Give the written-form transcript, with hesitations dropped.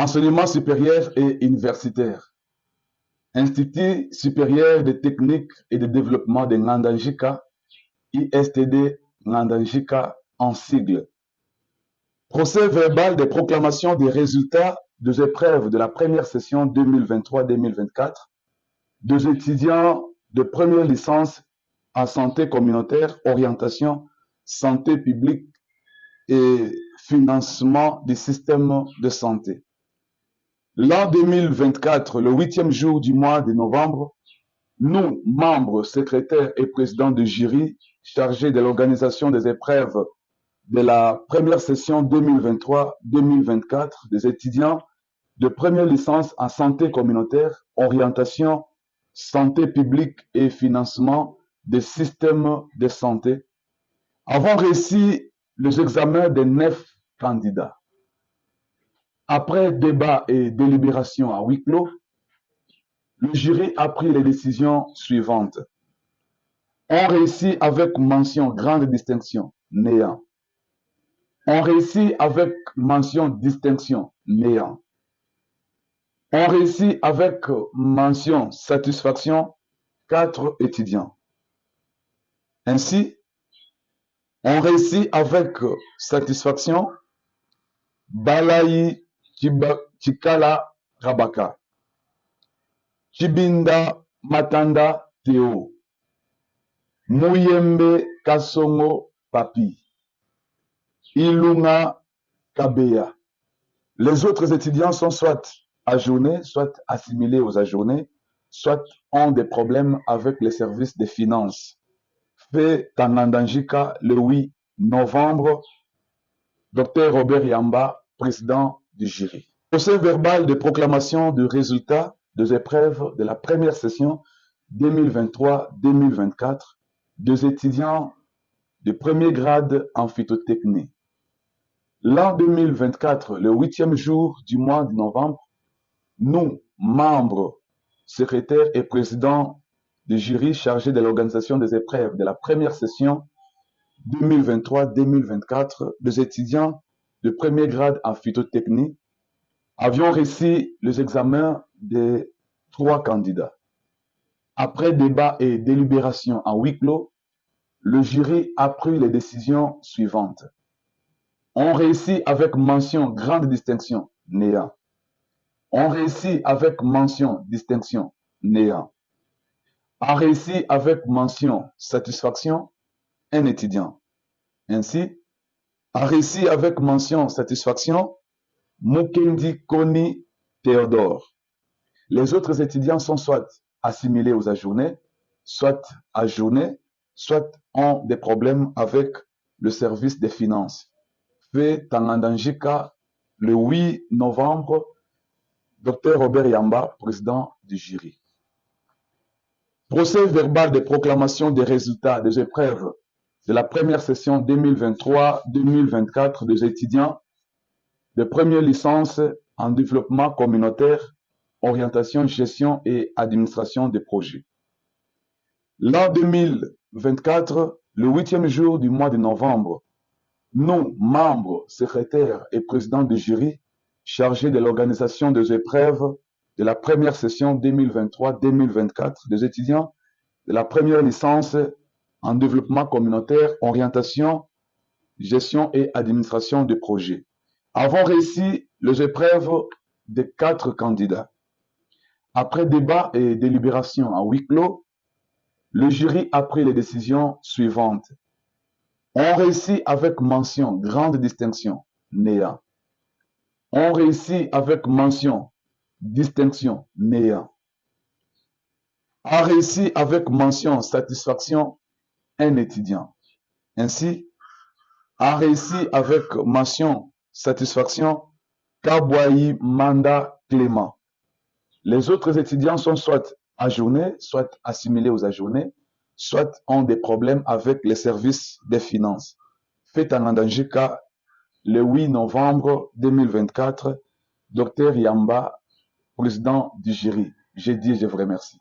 Enseignement supérieur et universitaire. Institut supérieur de technique et de développement de Ngandanjika, ISTD Ngandanjika en sigle. Procès verbal des proclamations des résultats des épreuves de la première session 2023-2024 des étudiants de première licence en santé communautaire, orientation, santé publique et financement du système de santé. L'an 2024, le 8e jour du mois de novembre, nous, membres, secrétaires et présidents de jury chargés de l'organisation des épreuves de la première session 2023-2024 des étudiants de première licence en santé communautaire, orientation, santé publique et financement des systèmes de santé, avons réussi les examens des 9 candidats. Après débat et délibération à huis clos, le jury a pris les décisions suivantes. On réussit avec mention grande distinction, néant. On réussit avec mention distinction, néant. On réussit avec mention satisfaction, 4 étudiants. Ainsi, on réussit avec satisfaction Balayi Chikala Rabaka, Chibinda Matanda Théo, Muyembe Kasongo Papi, Ilunga Kabeya. Les autres étudiants sont soit ajournés, soit assimilés aux ajournés, soit ont des problèmes avec les services des finances. Fait en Ngandanjika le 8 novembre, Dr Robert Yamba, président du jury. Procès verbal de proclamation de résultats des épreuves de la première session 2023-2024 des étudiants de premier grade en phytotechnie. L'an 2024, le 8e jour du mois de novembre, nous, membres, secrétaires et présidents du jury chargé de l'organisation des épreuves de la première session 2023-2024 des étudiants de premier grade en phytotechnie, avions réussi les examens des 3 candidats. Après débat et délibération en huis clos, le jury a pris les décisions suivantes. On réussit avec mention grande distinction, néant. On réussit avec mention distinction, néant. On réussit avec mention satisfaction, un étudiant. Ainsi, on réussit avec mention satisfaction, Mukendi Koni Théodore. Les autres étudiants sont soit assimilés aux ajournés, soit ajournés, soit ont des problèmes avec le service des finances. Fait en Ngandanjika le 8 novembre, Dr Robert Yamba, président du jury. Procès verbal de proclamation des résultats des épreuves de la première session 2023-2024 des étudiants de première licence en développement communautaire, orientation, gestion et administration des projets. L'an 2024, le 8e jour du mois de novembre, nous, membres, secrétaires et présidents du jury chargés de l'organisation des épreuves de la première session 2023-2024 des étudiants de la première licence en développement communautaire, orientation, gestion et administration des projets, avons réussi les épreuves des 4 candidats. Après débat et délibération à huis clos, le jury a pris les décisions suivantes. On réussit avec mention grande distinction, néant. On réussit avec mention distinction, néant. On réussit avec mention satisfaction, un étudiant. Ainsi, on réussit avec mention satisfaction, Kabwayi Manda Clément. Les autres étudiants sont soit ajournés, soit assimilés aux ajournés, soit ont des problèmes avec les services des finances. Fait en Ngandanjika le 8 novembre 2024, Dr Yamba, président du jury. J'ai dit, je vous remercie.